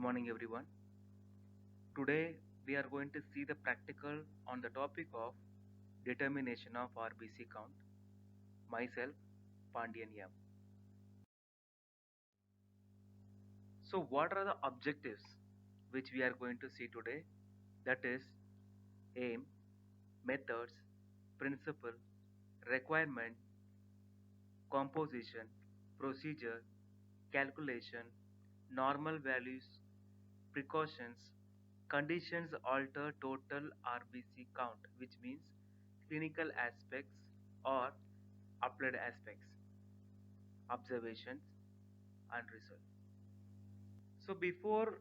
morning, everyone. Today we are going to see the practical on the topic of determination of RBC count. Myself, Pandian Yam. So, what are the objectives which we are going to see today? That is aim, methods, principle, requirement, composition, procedure, calculation, normal values, precautions, conditions alter total RBC count, which means clinical aspects or applied aspects, observations and results. So before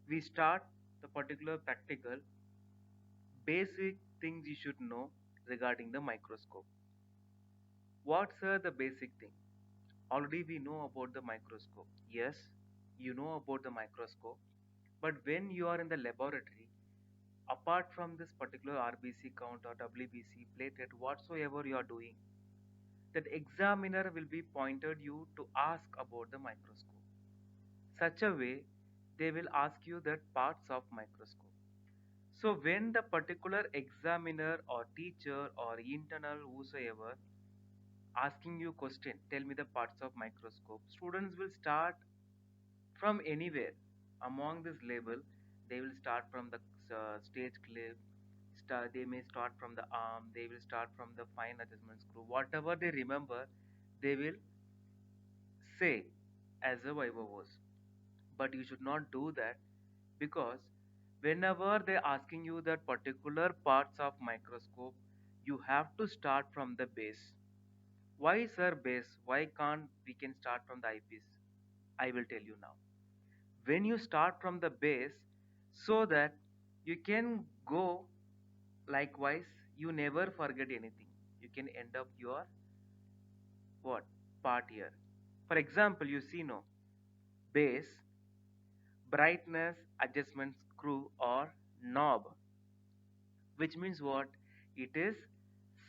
we start the particular practical, basic things you should know regarding the microscope. What's the basic thing? Already we know about the microscope. Yes, you know about the microscope, but when you are in the laboratory, apart from this particular RBC count or WBC platelet, whatsoever you are doing, that examiner will be pointed you to ask about the microscope. Such a way, they will ask you that parts of microscope. So when the particular examiner or teacher or internal whosoever asking you question, tell me the parts of microscope, students will start from anywhere among this label. They will start from the stage clip, they may start from the arm, they will start from the fine adjustment screw, whatever they remember they will say as a viva was. But you should not do that, because whenever they're asking you that particular parts of microscope, you have to start from the base. Why, sir, base? Why can't we can start from the eyepiece? I will tell you now. When you start from the base, so that you can go likewise, you never forget anything. You can end up your what part here. For example, you see no base, brightness adjustment screw or knob, which means what? It is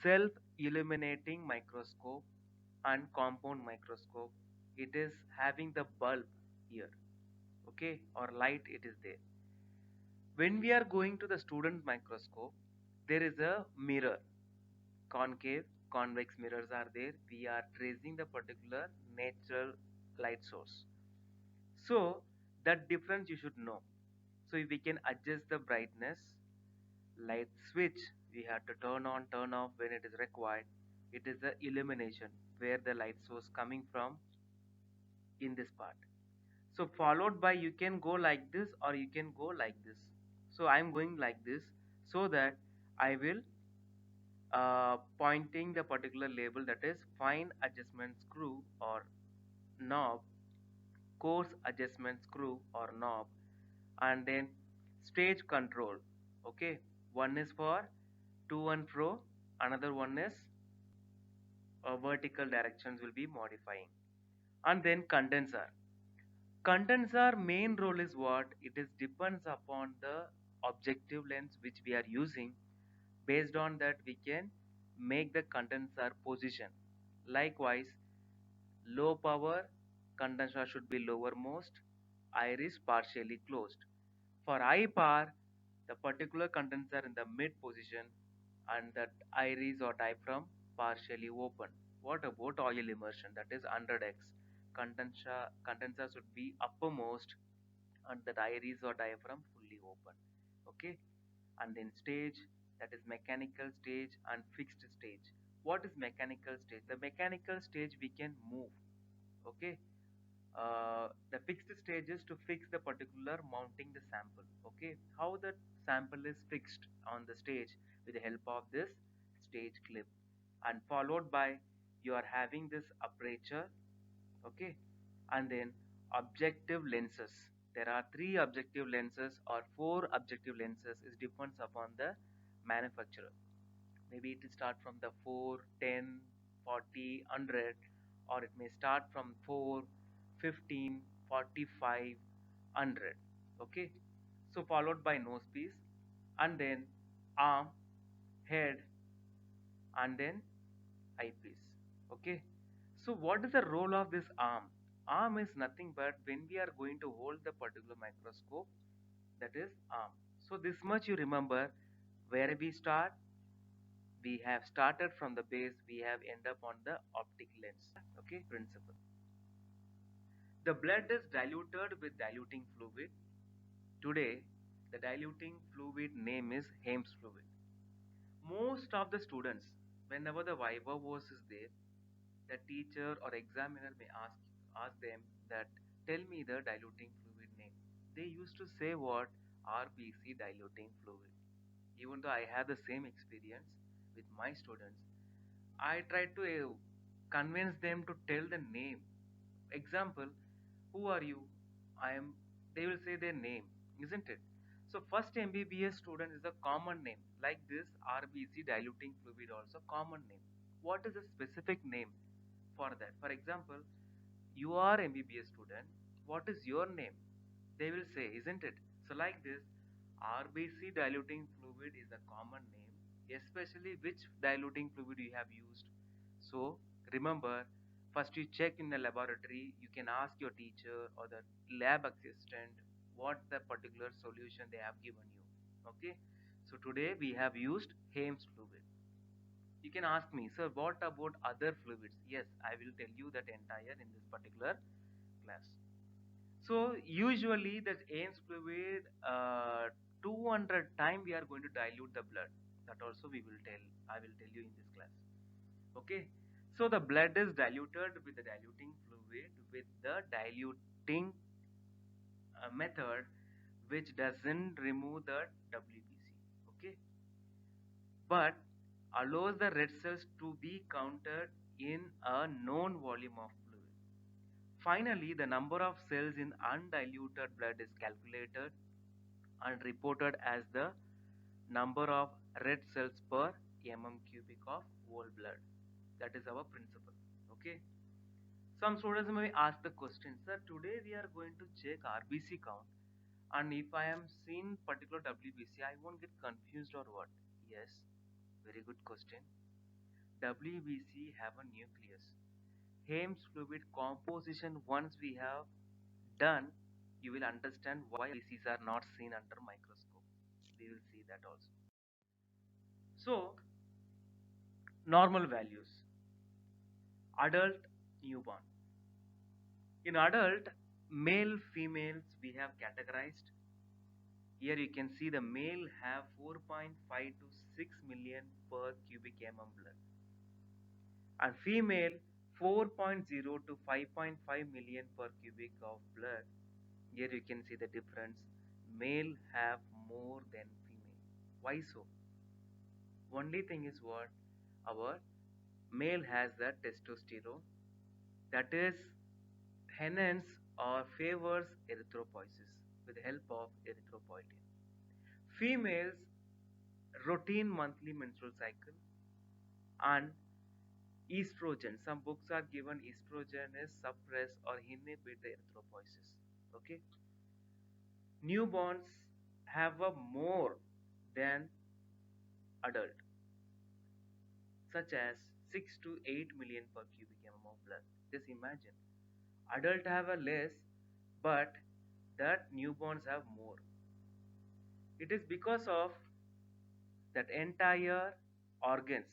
self illuminating microscope and compound microscope. It is having the bulb here, okay, or light it is there. When we are going to the student microscope, there is a mirror, concave, convex mirrors are there. We are tracing the particular natural light source. So that difference you should know. So if we can adjust the brightness, light switch, we have to turn on, turn off when it is required. It is the illumination where the light source coming from in this part. So followed by, you can go like this or you can go like this. So I'm going like this, so that I will pointing the particular label, that is fine adjustment screw or knob, coarse adjustment screw or knob, and then stage control. Okay, one is for to and fro, another one is vertical directions will be modifying, and then condenser. Condenser main role is what? It is depends upon the objective lens which we are using. Based on that, we can make the condenser position. Likewise, low power condenser should be lowermost, iris partially closed. For high power, the particular condenser in the mid position and that iris or diaphragm partially open. What about oil immersion? That is 100x. Condenser should be uppermost and that iris or diaphragm fully open. Okay, and then stage, that is mechanical stage and fixed stage. What is mechanical stage? The mechanical stage we can move. Okay, the fixed stage is to fix the particular mounting the sample. Okay, how that sample is fixed on the stage with the help of this stage clip, and followed by you are having this aperture. Okay, and then objective lenses. There are three objective lenses or four objective lenses. It depends upon the manufacturer. Maybe it will start from the 4, 10, 40, 100, or it may start from 4, 15, 45, 100. Okay, so followed by nose piece, and then arm, head, and then eyepiece. Okay, so what is the role of this arm? Arm is nothing but when we are going to hold the particular microscope, that is arm. So this much you remember. Where we start, we have started from the base, we have end up on the optic lens. Okay, principle. The blood is diluted with diluting fluid. Today, the diluting fluid name is Hames fluid. Most of the students, whenever the viva was is there, the teacher or examiner may ask them that tell me the diluting fluid name. They used to say what? RBC diluting fluid. Even though I have the same experience with my students, I try to convince them to tell the name. Example, who are you? I am. They will say their name, isn't it? So first MBBS student is a common name. Like this, RBC diluting fluid also common name. What is the specific name for that? For example, you are MBBS student. What is your name? They will say, isn't it? So like this, RBC diluting fluid is a common name, especially which diluting fluid you have used. So remember, first you check in the laboratory, you can ask your teacher or the lab assistant what the particular solution they have given you. Okay, so today we have used Hames fluid. You can ask me, sir, what about other fluids? Yes, I will tell you that entire in this particular class. So usually the Ames fluid, 200 time we are going to dilute the blood. That also we will tell. I will tell you in this class. Okay. So the blood is diluted with the diluting fluid with the diluting method, which doesn't remove the WBC. Okay, but allows the red cells to be counted in a known volume of fluid. Finally, the number of cells in undiluted blood is calculated and reported as the number of red cells per cubic of whole blood. That is our principle. Okay. Some students may ask the question, sir, today we are going to check RBC count, and if I am seeing particular WBC, I won't get confused or what? Yes, very good question. WBC have a nucleus. Hames fluid composition, once we have done, you will understand why BCs are not seen under microscope. We will see that also. So, normal values. Adult, newborn. In adult, male, females, we have categorized. Here you can see the male have 4.5 to 6 million per cubic mm blood. And female 4.0 to 5.5 million per cubic of blood. Here you can see the difference. Male have more than female. Why so? Only thing is what? Our male has the testosterone, that is enhance or favors erythropoiesis with the help of erythropoietin. Females routine monthly menstrual cycle and estrogen. Some books are given estrogen is suppress or inhibit the erythropoiesis. Okay. Newborns have a more than adult, such as 6 to 8 million per cubic mm of blood. Just imagine, adult have a less, but that newborns have more. It is because of that entire organs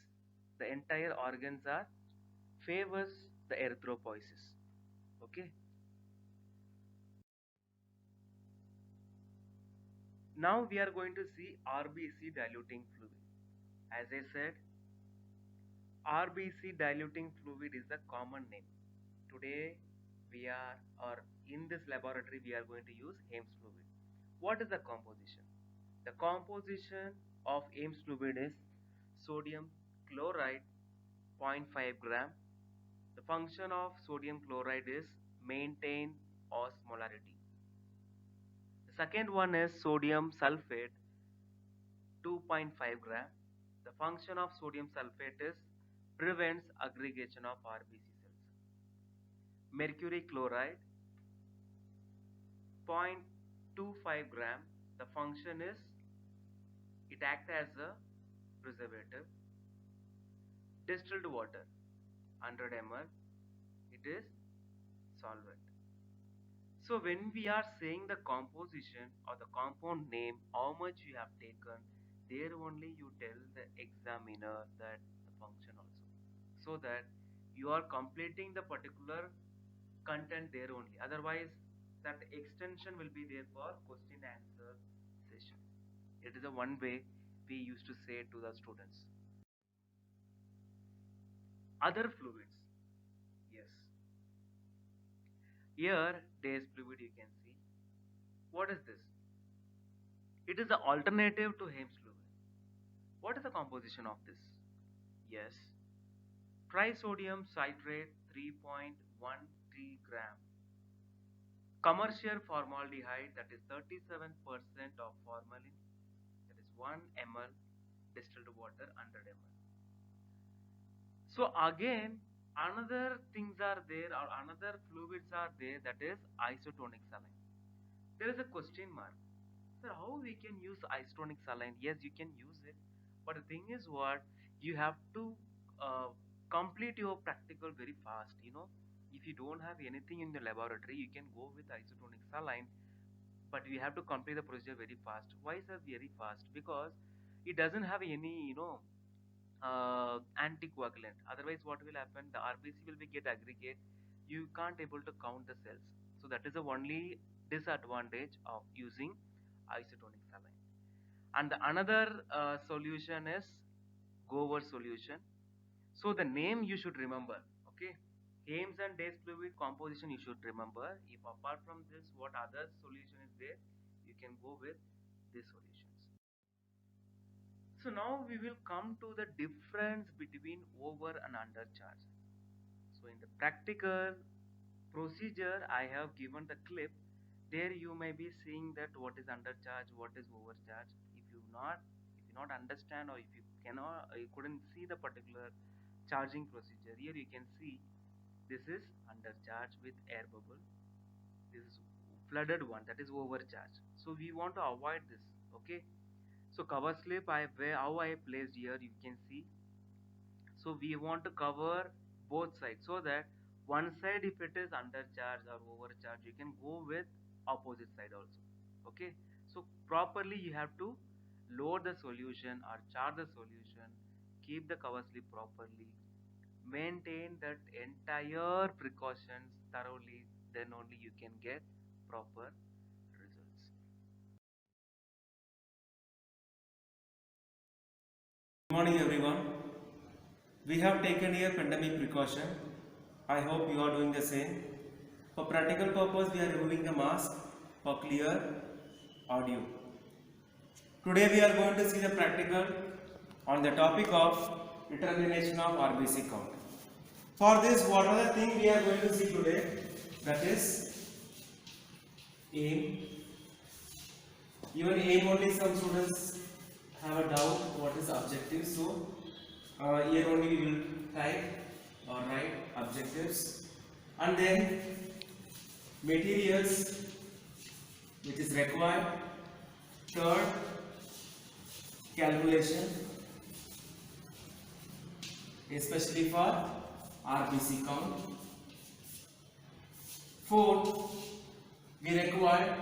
are favors the erythropoiesis. Okay. Now we are going to see RBC diluting fluid. As I said, RBC diluting fluid is the common name. Today we are, or in this laboratory we are going to use Ames fluid. What is the composition? The composition of Ames fluid is sodium chloride 0.5 gram. The function of sodium chloride is maintain osmolarity. The second one is sodium sulfate 2.5 gram. The function of sodium sulfate is prevents aggregation of RBC cells. Mercury chloride 0.25 gram. The function is it acts as a preservative. Distilled water 100 ml. It is solvent. So when we are saying the composition or the compound name, how much you have taken, there only you tell the examiner that the function also. So that you are completing the particular content there only. Otherwise, that extension will be there for question answer session. It is a one way we used to say to the students. Other fluids. Yes. Here, Day's fluid you can see. What is this? It is the alternative to Hames fluid. What is the composition of this? Yes, trisodium citrate 3.13 gram. Commercial formaldehyde, that is 37% of formalin, that is 1 ml distilled water 100 ml. So again, another things are there or another fluids are there, that is isotonic saline. There is a question mark. Sir, how we can use isotonic saline? Yes, you can use it, but the thing is what you have to uh, complete your practical very fast. If you don't have anything in the laboratory, you can go with isotonic saline, but we have to complete the procedure very fast. Why is that very fast? Because it doesn't have any anticoagulant. Otherwise, what will happen? The RBC will be get aggregate. You can't able to count the cells. So that is the only disadvantage of using isotonic saline. And the another solution is Gower solution. So the name you should remember. Okay, Hames and Days fluid composition you should remember. If apart from this, what other solution is there, you can go with these solutions. So now we will come to the difference between over and under charge. So in the practical procedure, I have given the clip. There you may be seeing that what is undercharge, what is overcharge. If you not understand, or if you cannot, you couldn't see the particular charging procedure. Here you can see this is undercharge with air bubble. This is flooded one, that is overcharge. So we want to avoid this. Okay. So cover slip, how I placed here, you can see. So we want to cover both sides, so that one side if it is undercharge or overcharge, you can go with opposite side also. Okay. So properly you have to load the solution or charge the solution, keep the cover slip properly, maintain that entire precautions thoroughly, then only you can get proper results. Good morning everyone. We have taken here pandemic precaution. I hope you are doing the same. For practical purpose, we are removing the mask for clear audio. Today we are going to see the practical on the topic of determination of RBC count. For this, what are the things we are going to see today? That is aim. Even aim only some students have a doubt what is objective. So here only we will type or write objectives, and then materials which is required. Third, calculation, especially for RBC count. Fourth, we require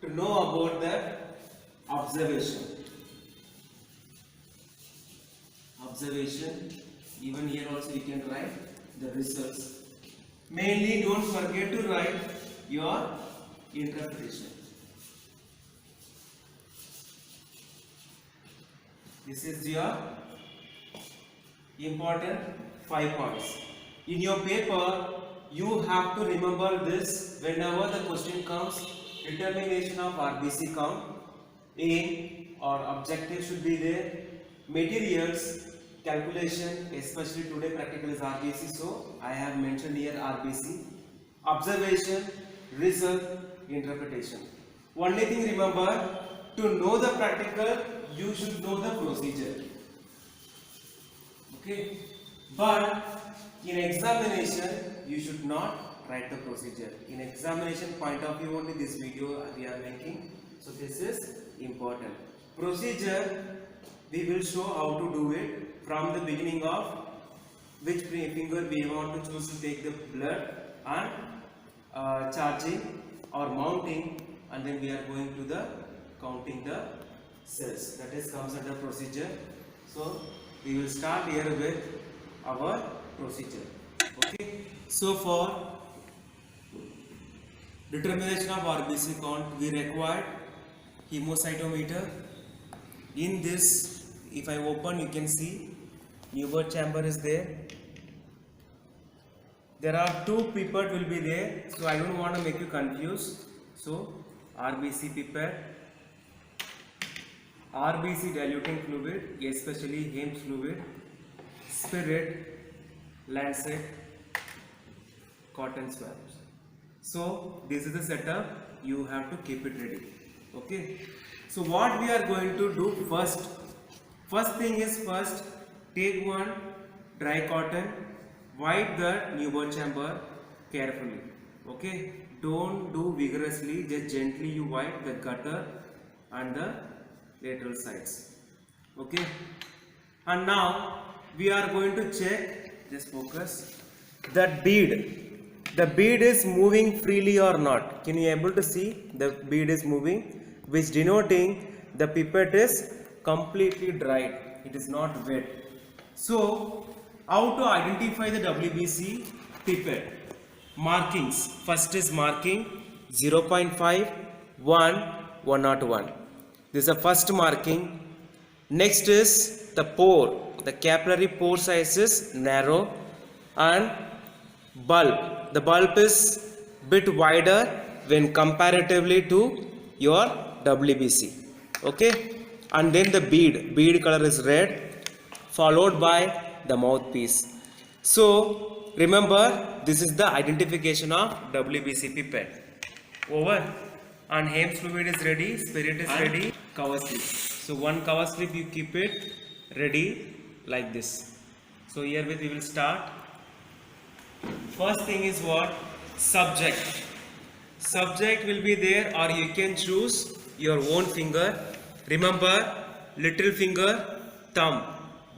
to know about the observation. Even here also you can write the results. Mainly don't forget to write your interpretation. This is your important 5 points. In your paper, you have to remember this whenever the question comes. Determination of RBC count, aim or objective should be there. Materials, calculation, especially today practical is RBC, so I have mentioned here RBC. Observation, result, interpretation. Only thing remember, to know the practical, you should know the procedure. Okay, but in examination, you should not write the procedure. In examination point of view only this video we are making, so this is important. Procedure, we will show how to do it from the beginning of which finger we want to choose to take the blood, and charging or mounting, and then we are going to the counting the cells. That is comes under procedure. So we will start here with our procedure. Okay. So for determination of RBC count, we require hemocytometer. In this, if I open, you can see Neubert chamber is there. There are two pipette will be there, so I don't want to make you confused. So RBC pipette, RBC diluting fluid, especially Haems fluid, spirit, lancet, cotton swabs. So this is the setup. You have to keep it ready. Okay. So what we are going to do first? First thing is first take one dry cotton, wipe the Neubert chamber carefully. Okay. Don't do vigorously. Just gently you wipe the gutter and the lateral sides. Okay. And now we are going to check. Just focus. That bead. The bead is moving freely or not. Can you able to see the bead is moving, which denoting the pipette is completely dried. It is not wet. So how to identify the WBC pipette? Markings. First is marking 0.5, 1, 101. This is the first marking. Next is the pore. The capillary pore size is narrow, and bulb. The bulb is bit wider when comparatively to your WBC. Okay. And then the bead. Bead color is red, followed by the mouthpiece. So remember, this is the identification of WBC pipette. Over. And Haems fluid is ready, spirit is ready, cover slip. So one cover slip you keep it ready like this. So here with we will start. First thing is what? Subject. Subject will be there, or you can choose your own finger. Remember, little finger, thumb.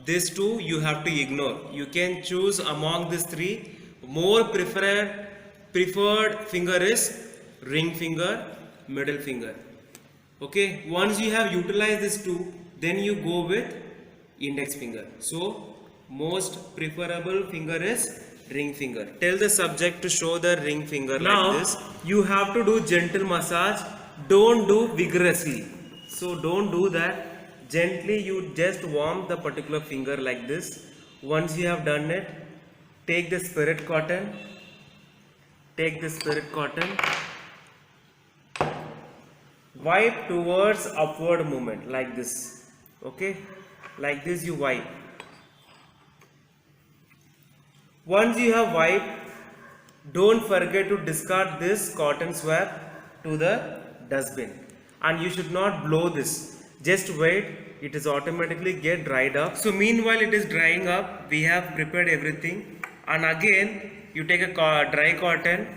These two you have to ignore. You can choose among these three. More preferred finger is ring finger, middle finger. Okay. Once you have utilized these two, then you go with index finger. So most preferable finger is ring finger. Tell the subject to show the ring finger like this. You have to do gentle massage. Don't do vigorously. So don't do that. Gently you just warm the particular finger like this. Once you have done it, take the spirit cotton. Take the spirit cotton. Wipe towards upward movement like this. Okay. Like this you wipe. Once you have wiped, don't forget to discard this cotton swab to the dustbin. And you should not blow this. Just wait, it is automatically get dried up. So meanwhile it is drying up, we have prepared everything. And again, you take a dry cotton,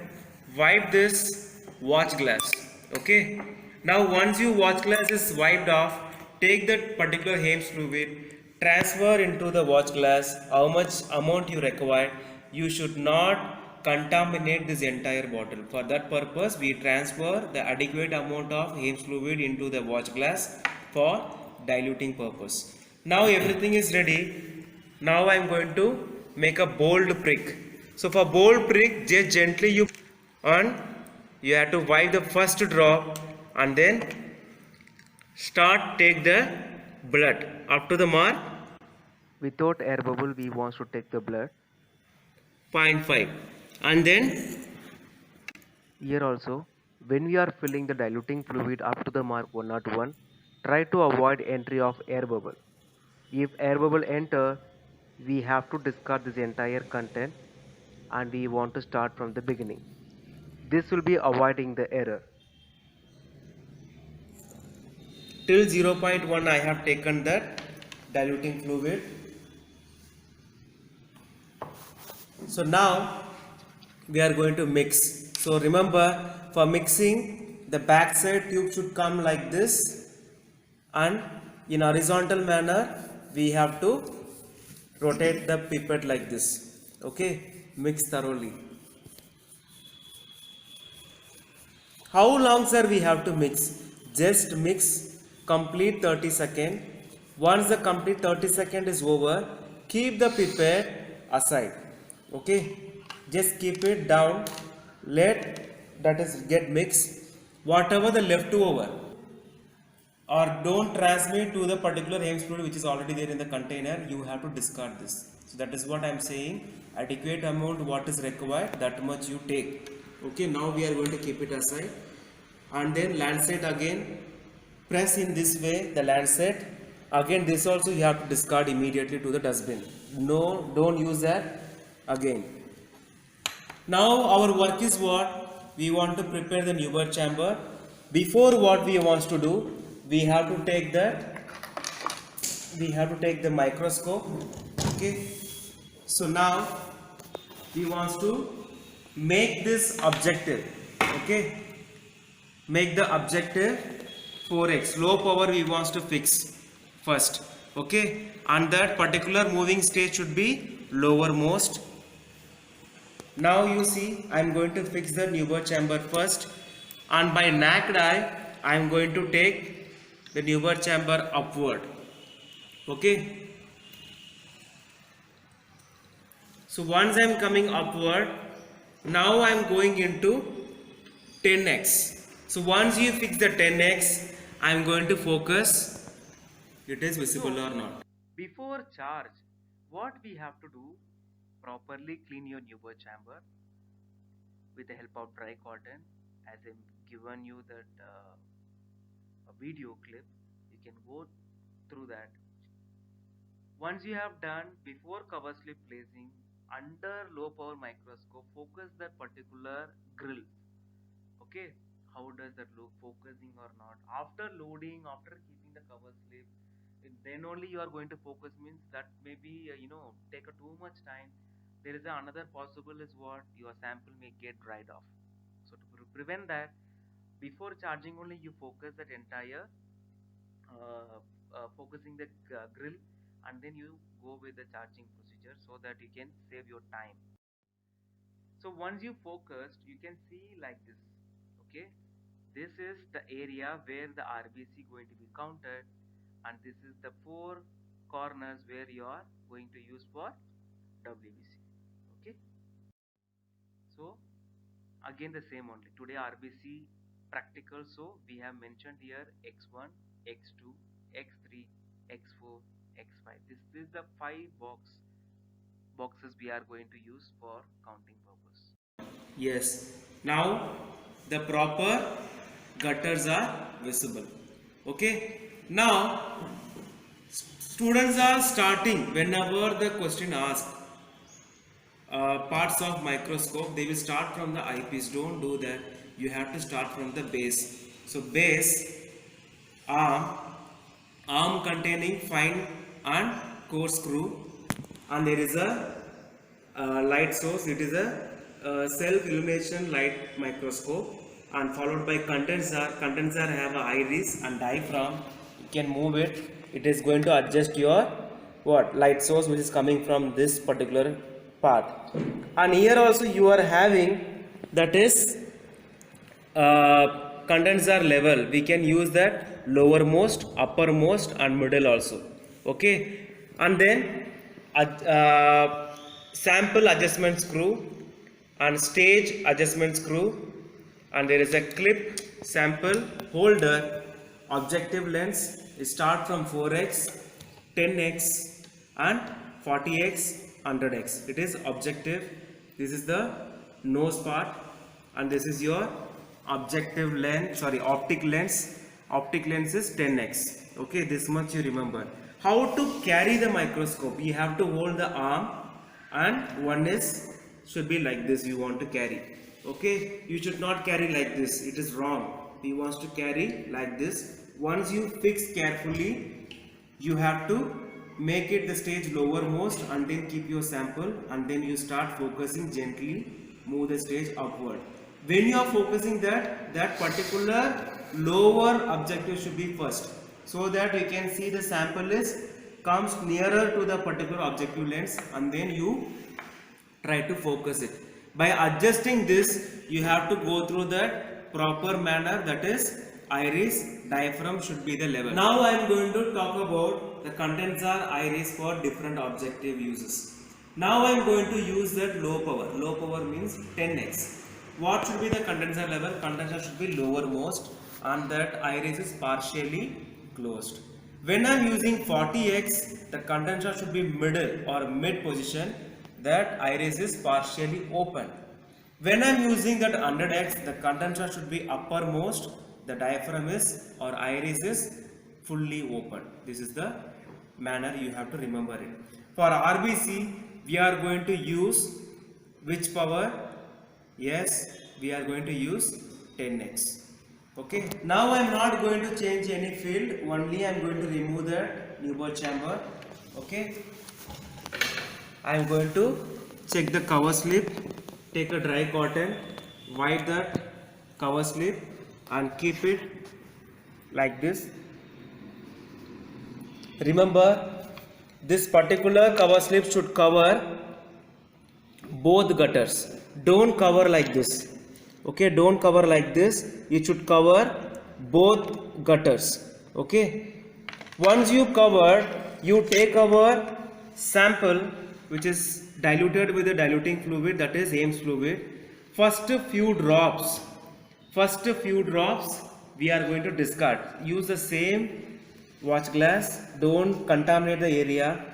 wipe this watch glass. Okay. Now once your watch glass is wiped off, take that particular Haems fluid, transfer into the watch glass how much amount you require. You should not contaminate this entire bottle. For that purpose, we transfer the adequate amount of Haems fluid into the watch glass for diluting purpose. Now everything is ready. Now I am going to make a bold prick. So for bold prick, just gently you have to wipe the first drop and then take the blood up to the mark. Without air bubble, we want to take the blood. 0.5. And then here also, when we are filling the diluting fluid up to the mark 101, try to avoid entry of air bubble. If air bubble enter, we have to discard this entire content and we want to start from the beginning. This will be avoiding the error. Till 0.1 I have taken that diluting fluid. So now we are going to mix. So remember, for mixing, the back side tube should come like this, and in horizontal manner we have to rotate the pipette like this. Okay, mix thoroughly. How long, sir, we have to mix? Just mix complete 30 seconds. Once the complete 30 seconds is over, keep the pipette aside. Okay, just keep it down. Let that is get mixed. Whatever the leftover, or don't transmit to the particular heme fluid which is already there in the container, you have to discard this. So that is what I am saying. Adequate amount what is required, that much you take. Okay, now we are going to keep it aside, and then lancet again, press in this way the lancet. Again this also you have to discard immediately to the dustbin. No, don't use that again. Now our work is what? We want to prepare the Neubert chamber. Before, what we want to do, we have to take the microscope. Okay, so now we want to make this objective. Okay, make the objective 4x low power we want to fix first. Okay, and that particular moving stage should be lowermost. Now you see, I am going to fix the Neubert chamber first, and by naked eye I am going to take the Neubert chamber upward. Okay, so once I am coming upward, now I am going into 10x. So once you fix the 10x, I am going to focus it is visible or not. Before charge, what we have to do? Properly clean your Neubert chamber with the help of dry cotton. As I've given you that a video clip, you can go through that. Once you have done, before cover slip placing, under low power microscope, focus that particular grill. Okay, how does that look, focusing or not? After loading, after keeping the cover slip, then only you are going to focus, means that maybe take a too much time. There is another possible is what, your sample may get dried off. So to prevent that, before charging only you focus that entire focusing the grill, and then you go with the charging procedure so that you can save your time. So once you focused, you can see like this. Okay, this is the area where the RBC going to be counted, and this is the 4 corners where you are going to use for WBC. Okay, so again the same only. Today RBC practical, so we have mentioned here x1, x2, x3, x4, x5. This is the 5 boxes we are going to use for counting purpose. Yes, now the proper gutters are visible. Okay, now students are starting, whenever the question asked parts of microscope, they will start from the eyepiece. Don't do that, you have to start from the base. So base, arm containing fine and coarse screw, and there is a light source. It is a self illumination light microscope, and followed by condenser. Condenser have a iris and diaphragm. You can move it. It is going to adjust your light source which is coming from this particular part. And here also you are having, that is condenser level. We can use that lowermost, uppermost and middle also. Okay, and then sample adjustment screw and stage adjustment screw, and there is a clip sample holder, objective lens. Start from 4x, 10x and 40x, 100x. It is objective. This is the nose part, and this is your objective lens, optic lens. Optic lens is 10x. Okay, this much you remember. How to carry the microscope? You have to hold the arm, and one is should be like this. You want to carry. Okay, you should not carry like this. It is wrong. You want to carry like this. Once you fix carefully, you have to make it the stage lowermost, and then keep your sample, and then you start focusing gently. Move the stage upward. When you are focusing that particular lower objective should be first, so that you can see the sample comes nearer to the particular objective lens, and then you try to focus it. By adjusting this, you have to go through that proper manner, that is iris diaphragm should be the level. Now I am going to talk about the condenser iris for different objective uses. Now I am going to use that low power. Low power means 10x. What should be the condenser level? Condenser should be lowermost and that iris is partially closed. When I am using 40x, the condenser should be middle or mid position, that iris is partially open. When I am using that 100x, the condenser should be uppermost, the diaphragm is or iris is fully open. This is the manner you have to remember it. For RBC, we are going to use which power? Yes, we are going to use 10x. Okay, now I am not going to change any field, only I am going to remove the Neubauer chamber. Okay, I am going to check the cover slip, take a dry cotton, wipe that cover slip and keep it like this. Remember, this particular cover slip should cover both gutters. Don't cover like this. Okay, don't cover like this. It should cover both gutters. Okay. Once you cover, you take our sample which is diluted with the diluting fluid, that is Ames fluid. First few drops we are going to discard. Use the same watch glass. Don't contaminate the area.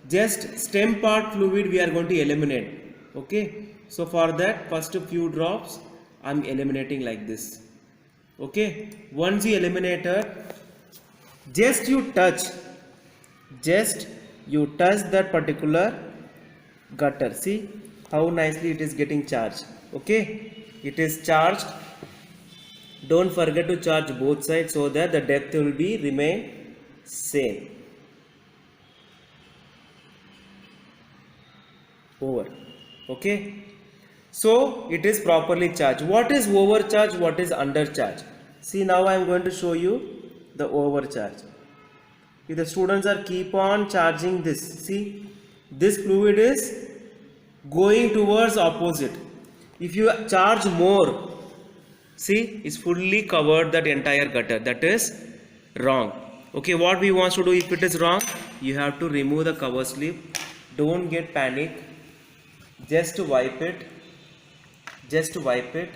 Just stem part fluid we are going to eliminate. Okay. So for that, first few drops I am eliminating like this. Okay. Once you eliminated, just you touch that particular gutter. See how nicely it is getting charged. Okay, it is charged. Don't forget to charge both sides so that the depth will be remain same. Over. Okay, so it is properly charged. What is overcharge? What is undercharge? See, now I am going to show you the overcharge. If the students are keep on charging this, see, this fluid is going towards opposite. If you charge more, see, it's fully covered that entire gutter. That is wrong. Okay, what we want to do, if it is wrong, you have to remove the cover slip. Don't get panic. Just wipe it. Just wipe it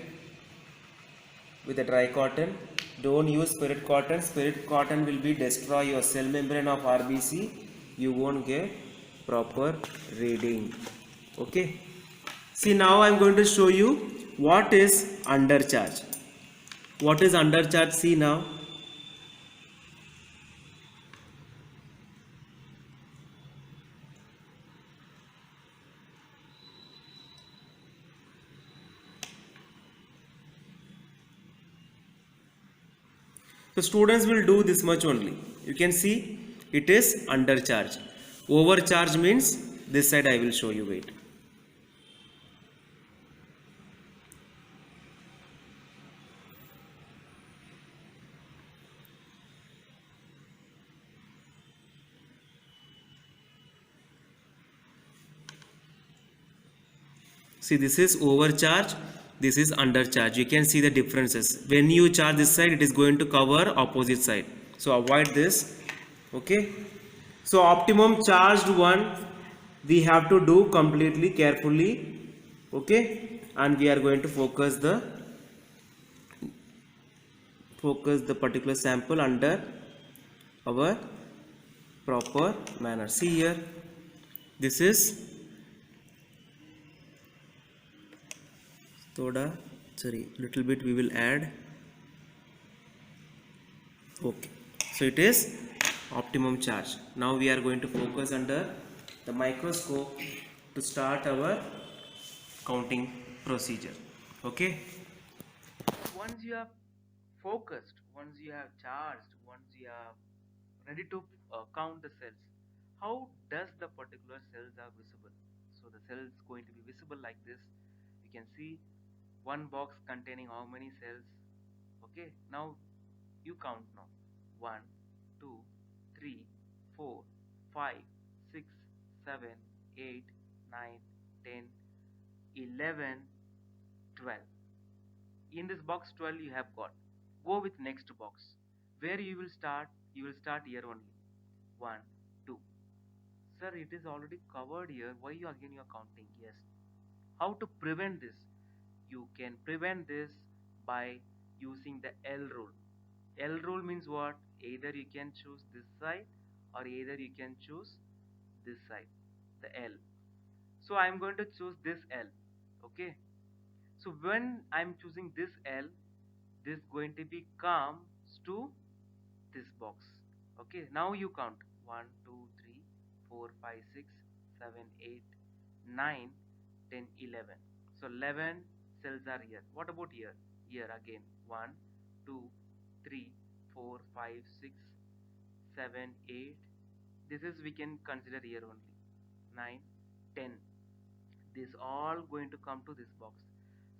with a dry cotton. Don't use spirit cotton. Spirit cotton will be destroy your cell membrane of RBC. You won't get proper reading. Okay. See, now I am going to show you what is undercharge. What is undercharge? See now. So students will do this much only. You can see it is undercharge. Overcharge means this side I will show you. Wait. See, this is overcharge, this is undercharge. You can see the differences. When you charge this side, it is going to cover opposite side. So avoid this. Okay. So optimum charged one we have to do completely carefully. Okay. And we are going to focus the particular sample under our proper manner. See here. This is little bit we will add. Okay, so it is optimum charge. Now we are going to focus under the microscope to start our counting procedure. Okay, Once you have focused, once you have charged, once you are ready to count the cells, how does the particular cells are visible? So the cells going to be visible like this. You can see one box containing how many cells. Okay, now you count now. 1, 2, 3, 4, 5, 6, 7, 8, 9, 10, 11, 12. In this box 12 you have got. Go with next box. Where you will start? You will start here only. 1, 2. Sir, it is already covered here. Why you again you are counting? Yes. How to prevent this? You can prevent this by using the L rule. L rule means what? Either you can choose this side or either you can choose this side, the L. So I'm going to choose this L. Okay. So when I'm choosing this L, this going to be comes to this box. Okay. Now you count 1, 2, 3, 4, 5, 6, 7, 8, 9, 10, 11. So 11 cells are here. What about here? Here again 1, 2, 3, 4, 5, 6, 7, 8. This is we can consider here only 9, 10. This all going to come to this box.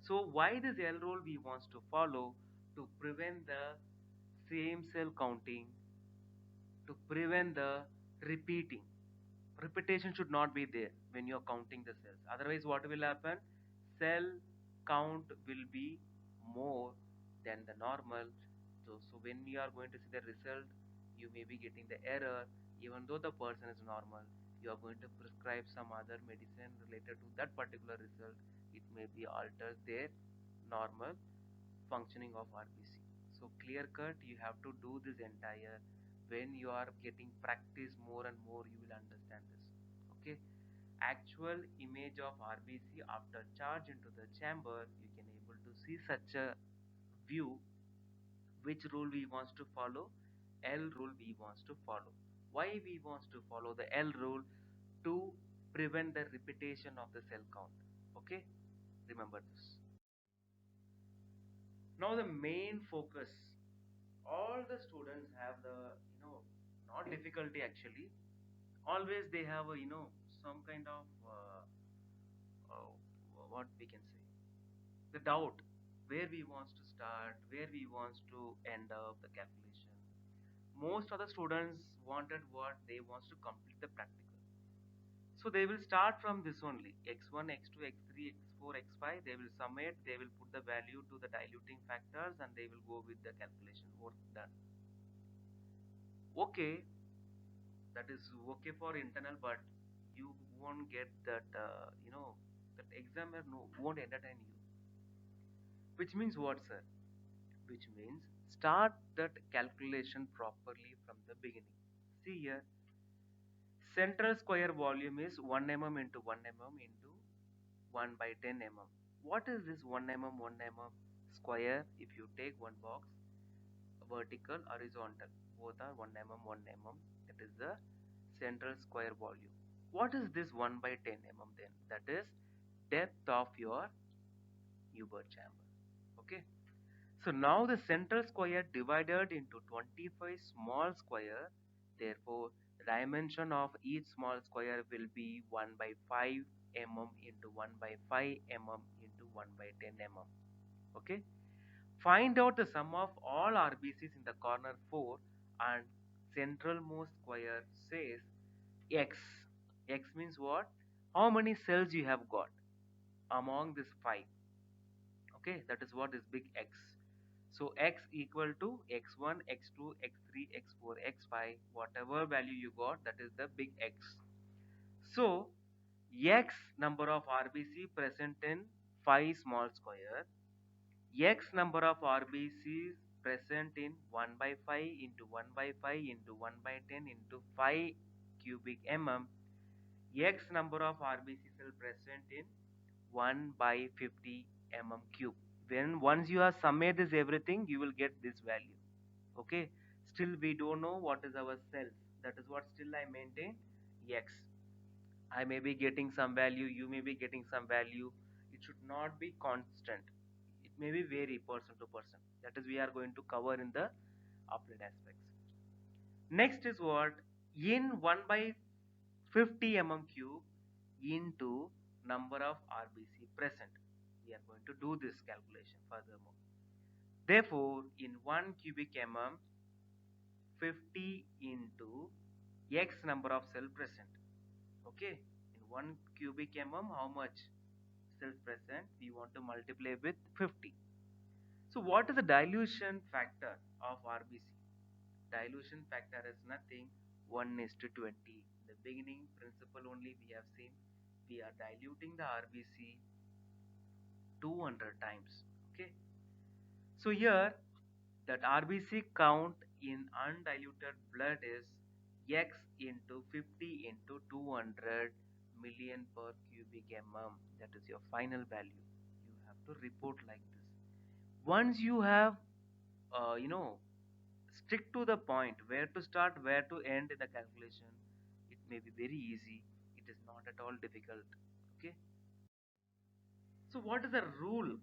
So why this L rule we wants to follow? To prevent the same cell counting, to prevent the repeating. Repetition should not be there when you are counting the cells. Otherwise what will happen? Cell count will be more than the normal. So when you are going to see the result, you may be getting the error. Even though the person is normal, you are going to prescribe some other medicine related to that particular result. It may be alters their normal functioning of RBC. So clear cut, you have to do this entire. When you are getting practice more and more, you will understand this. Okay. Actual image of RBC after charge into the chamber, you can able to see such a view. Which rule we wants to follow? L rule we wants to follow. Why we wants to follow the L rule? To prevent the repetition of the cell count. Okay, remember this. Now the main focus, all the students have the, not difficulty actually, always they have a, some kind of uh, what we can say, the doubt, where we wants to start, where we wants to end up the calculation. Most of the students wanted what they wants to complete the practical. So they will start from this only, x1, x2, x3, x4, x5. They will sum it, they will put the value to the diluting factors and they will go with the calculation work done. Okay, that is okay for internal, but you won't get that, that examiner no, won't entertain you. Which means what, sir? Which means start that calculation properly from the beginning. See here, central square volume is 1 mm into 1 mm into 1 by 10 mm. What is this 1 mm 1 mm square? If you take one box, vertical, horizontal, both are 1 mm 1 mm, that is the central square volume. What is this 1 by 10 mm then? That is depth of your Huber chamber. Okay. So now the central square divided into 25 small square. Therefore, the dimension of each small square will be 1 by 5 mm into 1 by 5 mm into 1 by 10 mm. Okay. Find out the sum of all RBCs in the corner 4 and centralmost square says X. X means what? How many cells you have got among this 5. Okay, that is what is big X. So X equal to X1, X2, X3, X4, X5, whatever value you got, that is the big X. So X number of RBC present in 5 small square, X number of RBCs present in 1 by 5 into 1 by 5 into 1 by 10 into 5 cubic mm, X number of RBC cell present in 1 by 50 mm cube. When once you have summed this everything, you will get this value. Okay, still we don't know what is our cells. That is what still I maintain X. I may be getting some value, you may be getting some value. It should not be constant. It may be vary person to person. That is we are going to cover in the applied aspects. Next is what? In 1 by 50 mm cube into number of RBC present. We are going to do this calculation furthermore. Therefore, in 1 cubic mm, 50 into X number of cell present. Okay, in 1 cubic mm, how much cells present? We want to multiply with 50. So what is the dilution factor of RBC? Dilution factor is nothing 1:20. The beginning principle only we have seen. We are diluting the RBC 200 times. Okay. So here that RBC count in undiluted blood is X into 50 into 200 million per cubic mm. That is your final value. You have to report like this. Once you have, you know, stick to the point where to start, where to end in the calculation, it may be very easy. It is not at all difficult. Okay. So what is the rule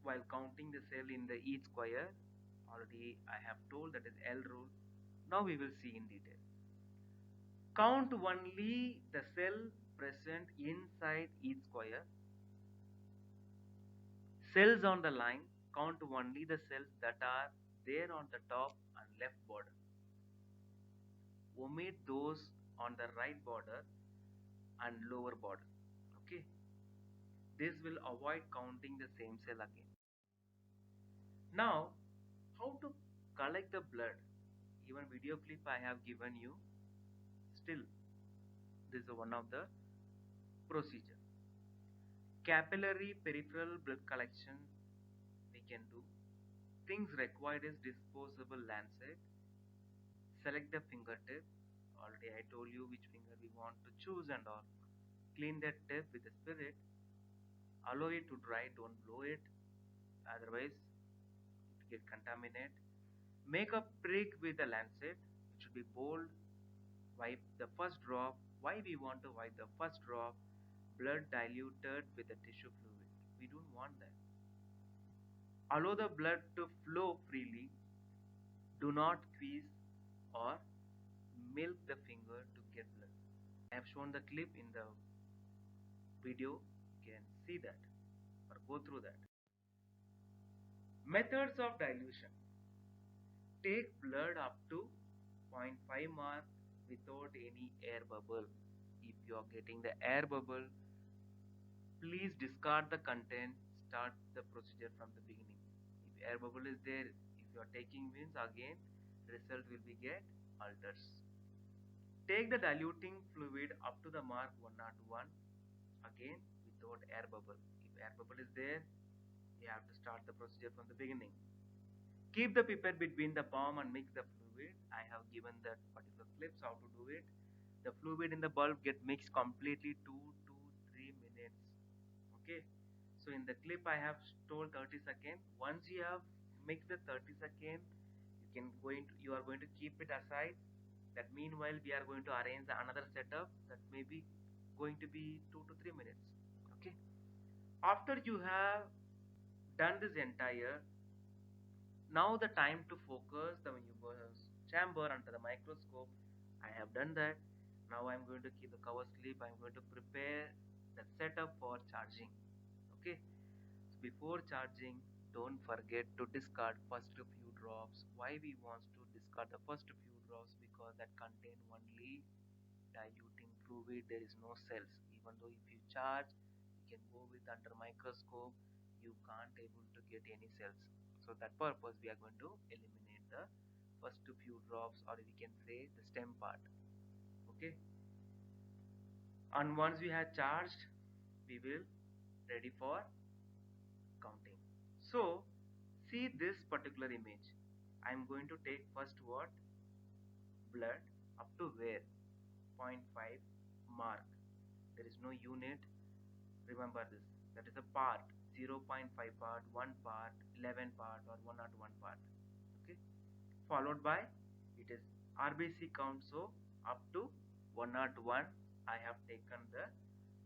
while counting the cell in the each square? Already I have told, that is L rule. Now we will see in detail. Count only the cell present inside each square. Cells on the line, count only the cells that are there on the top and left border. Omit those on the right border and lower border. Okay. This will avoid counting the same cell again. Now, how to collect the blood? Even video clip I have given you. Still, this is one of the procedure. Capillary peripheral blood collection we can do. Things required is disposable lancet. Select the fingertip. Already I told you which finger we want to choose and all. Clean that tip with a spirit. Allow it to dry, don't blow it. Otherwise, it get contaminated. Make a prick with the lancet. It should be bold. Wipe the first drop. Why we want to wipe the first drop? Blood diluted with the tissue fluid. We don't want that. Allow the blood to flow freely. Do not squeeze or milk the finger to get blood. I have shown the clip in the video. You can see that or go through that. Methods of dilution. Take blood up to 0.5 mark without any air bubble. If you are getting the air bubble, please discard the content, start the procedure from the beginning. If air bubble is there, if you are taking means, again result will be get alters. Take the diluting fluid up to the mark 101, again without air bubble. If air bubble is there, you have to start the procedure from the beginning. Keep the pipette between the palm and mix the fluid. I have given that particular clips how to do it. The fluid in the bulb get mixed completely 2 to 3 minutes. Okay. So in the clip I have told 30 seconds. Once you have mixed the 30 seconds, you are going to keep it aside. That meanwhile we are going to arrange another setup that may be going to be 2 to 3 minutes. Okay. After you have done this entire, now the time to focus the chamber under the microscope. I have done that. Now I'm going to keep the cover slip. I'm going to prepare the setup for charging. Okay. So before charging, don't forget to discard first few drops. Why we want to discard the first few drops? Because that contain only diluting fluid. There is no cells. Even though if you charge, you can go with under microscope, you can't able to get any cells. So that purpose we are going to eliminate the first few drops, or we can say the stem part. Okay. And once we have charged, we will ready for counting. So see this particular image. I am going to take first what? Blood up to where? 0.5 mark. There is no unit. Remember this. That is a part. 0.5 part, 1 part, 11 part, or 101 part. Okay. Followed by it is RBC count. So up to 101, I have taken the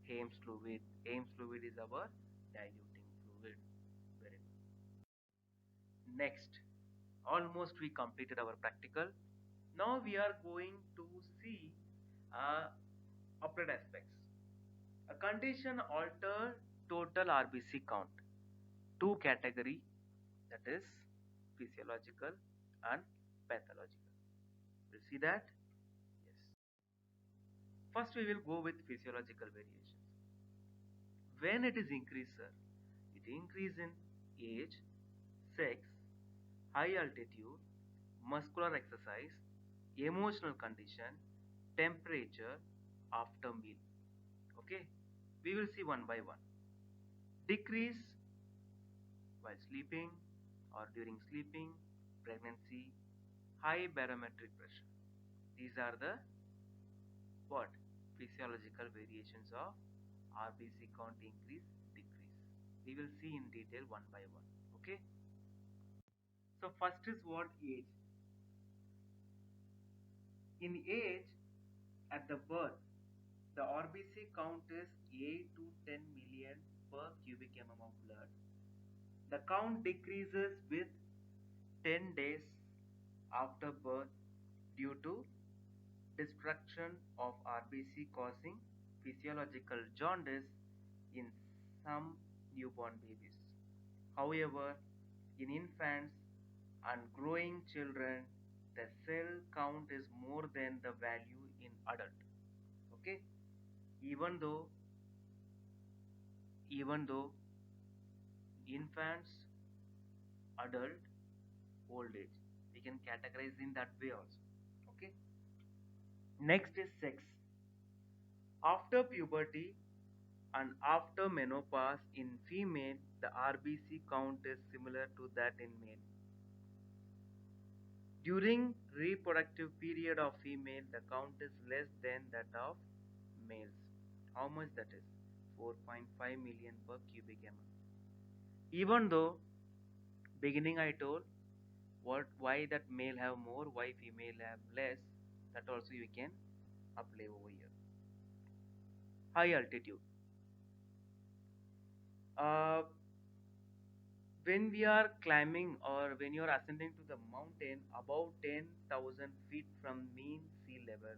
Ames fluid. Ames fluid is our diluting fluid. Very good. Next, almost we completed our practical. Now we are going to see applied aspects. A condition alter total RBC count. Two category, that is physiological and pathological. You see that? Yes. First we will go with physiological variations. When it is increased, sir, it increase in age, sex, high altitude, muscular exercise, emotional condition, temperature after meal. Okay, we will see one by one. Decrease while sleeping or during sleeping, pregnancy, high barometric pressure. These are the what? Physiological variations of RBC count increase, decrease. We will see in detail one by one. Okay. So first is what age. In age, at the birth, the RBC count is 8 to 10 million per cubic mm of blood. The count decreases with 10 days after birth due to destruction of RBC causing physiological jaundice in some newborn babies. However, in infants and growing children, the cell count is more than the value in adult. Okay, even though even though infants, adult, old age, we can categorize in that way also. Okay. Next is sex. After puberty and after menopause in female, the RBC count is similar to that in male. During reproductive period of female, the count is less than that of males. How much that is? 4.5 million per cubic mm. Even though beginning I told why that male have more, why female have less, that also you can apply over here. High altitude. Uh, when we are climbing or when you are ascending to the mountain above 10,000 feet from mean sea level,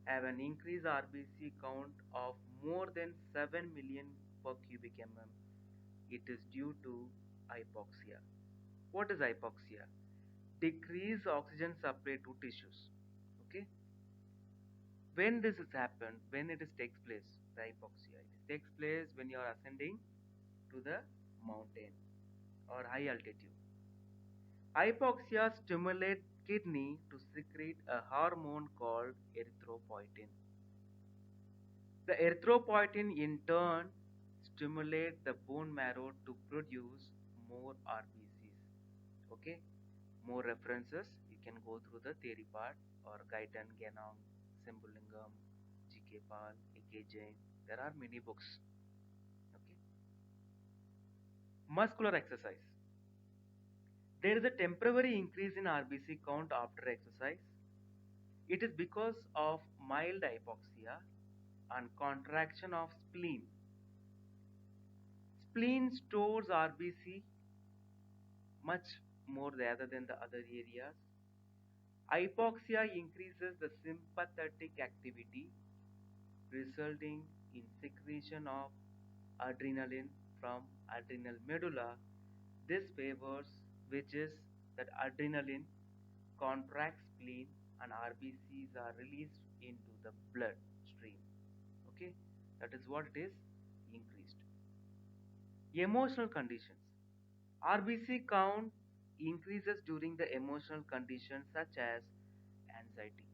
have an increased RBC count of more than 7 million per cubic mm. It is due to hypoxia. What is hypoxia? Decrease oxygen supply to tissues. Okay. When this has happened, when it is takes place, the hypoxia, it takes place when you are ascending to the mountain or high altitude. Hypoxia stimulates kidney to secrete a hormone called erythropoietin. The erythropoietin in turn stimulates the bone marrow to produce more RBCs. Okay, more references you can go through the theory part or Guyton, Ganong, Sembulingam, G.K. Pal, A.K. Jain. There are many books. Okay, muscular exercise. There is a temporary increase in RBC count after exercise. It is because of mild hypoxia and contraction of spleen. Spleen stores RBC much more rather than the other areas. Hypoxia increases the sympathetic activity, resulting in secretion of adrenaline from adrenal medulla. This favors which is that adrenaline contracts spleen and RBCs are released into the blood stream. Okay, that is what it is increased. Emotional conditions. RBC count increases during the emotional conditions such as anxiety.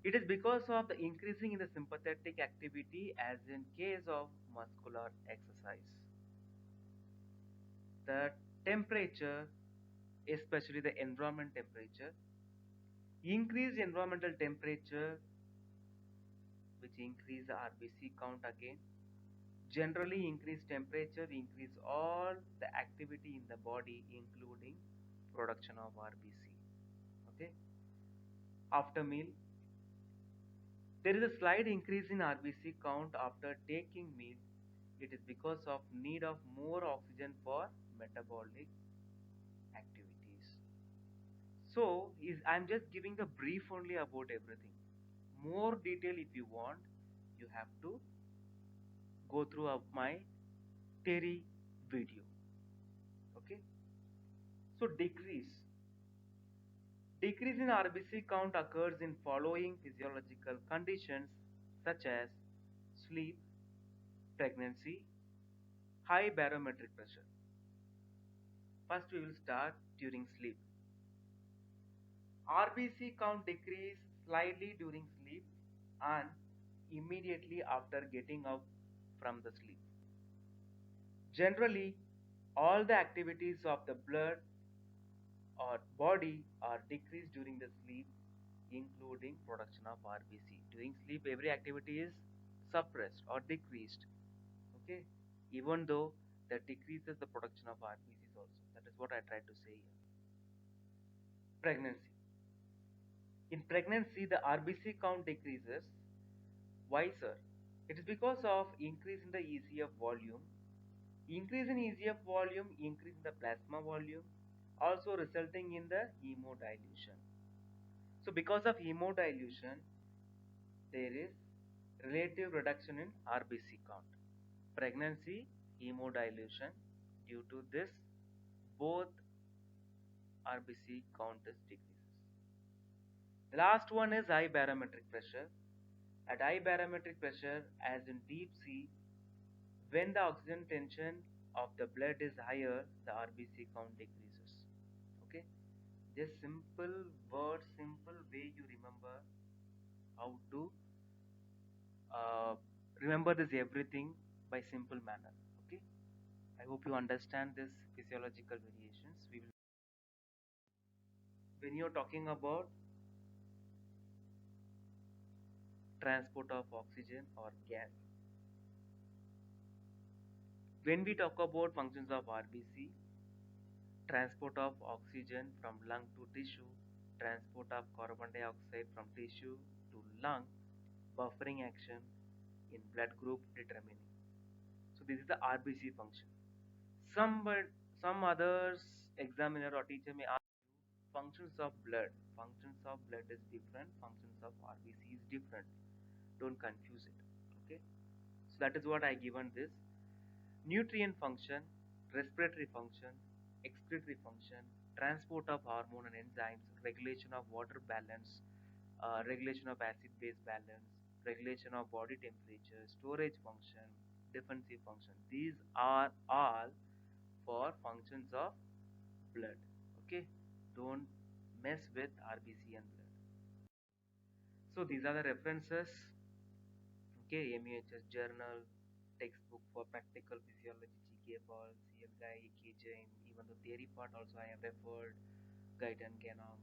It is because of the increasing in the sympathetic activity as in case of muscular exercise. The temperature, especially the environment temperature, increased environmental temperature which increase the RBC count again. Generally increased temperature increase all the activity in the body including production of RBC. Okay. After meal, there is a slight increase in RBC count after taking meal. It is because of need of more oxygen for metabolic activities. So I'm just giving a brief only about everything. More detail if you want, you have to go through my theory video. Okay. So decrease in RBC count occurs in following physiological conditions such as sleep, pregnancy, high barometric pressure. First we will start during sleep. RBC count decrease slightly during sleep and immediately after getting up from the sleep. Generally, all the activities of the blood or body are decreased during the sleep, including production of RBC. During sleep, every activity is suppressed or decreased. Okay, even though that decreases the production of RBCs also. That is what I tried to say here. Pregnancy. In pregnancy, the RBC count decreases. Why, sir? It is because of increase in the ECF volume. Increase in ECF volume, increase in the plasma volume, also resulting in the hemodilution. So because of hemodilution, there is relative reduction in RBC count. Pregnancy, hemodilution, due to this, both RBC count is decreases. The last one is high barometric pressure. At high barometric pressure, as in deep sea, when the oxygen tension of the blood is higher, the RBC count decreases. Okay, just simple words, simple way you remember how to remember this everything by simple manner. Okay, I hope you understand this physiological variations. We will, when you're talking about transport of oxygen or gas, when we talk about functions of RBC, transport of oxygen from lung to tissue, transport of carbon dioxide from tissue to lung, buffering action in blood group determining. So this is the RBC function. Some others examiner or teacher may ask you functions of blood. Functions of blood is different. Functions of RBC is different. Don't confuse it. Okay. So that is what I given this. Nutrient function, respiratory function, excretory function, transport of hormone and enzymes, regulation of water balance, regulation of acid-base balance, regulation of body temperature, storage function, defensive function. These are all for functions of blood. Okay, don't mess with RBC and blood. So these are the references. Okay, MEHS journal, textbook for practical physiology, GK Ball, CL Guy, KJ, even the theory part also I have referred, Guyton Canong.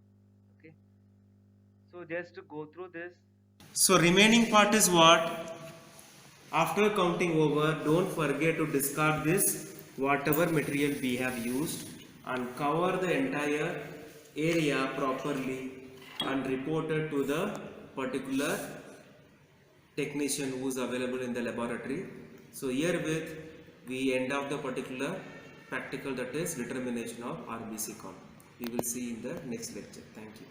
Okay, so just to go through this. So remaining part is what? After counting over, don't forget to discard this whatever material we have used and cover the entire area properly and report it to the particular technician who is available in the laboratory. So herewith we end up the particular practical, that is determination of RBC count. We will see in the next lecture. Thank you.